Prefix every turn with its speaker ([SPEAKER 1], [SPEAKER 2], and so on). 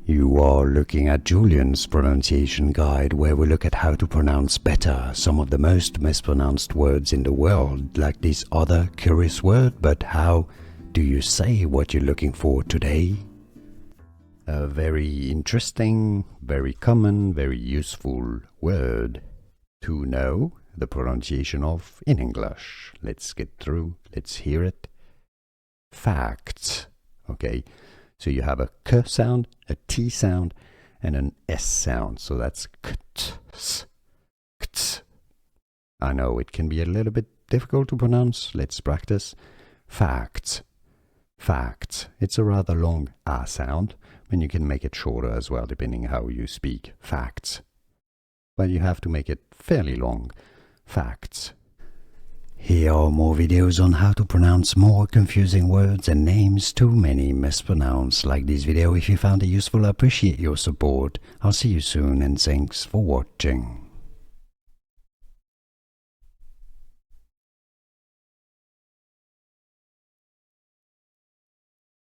[SPEAKER 1] You are looking at Julian's pronunciation guide, where we look at how to pronounce better some of the most mispronounced words in the world, like this other curious word. But how do you say what you're looking for today? A very interesting, very common, very useful word to know the pronunciation of in English. Let's get through, let's hear it. Facts. Okay, so you have a k sound, a t sound, and an s sound. So that's kt, kt. I know it can be a little bit difficult to pronounce. Let's practice. Facts. Facts. It's a rather long a sound, and you can make it shorter as well, depending how you speak. Facts. But you have to make it fairly long. Facts. Here are more videos on how to pronounce more confusing words and names too many mispronounced. Like this video if you found it useful. I appreciate your support. I'll see you soon, and thanks for watching.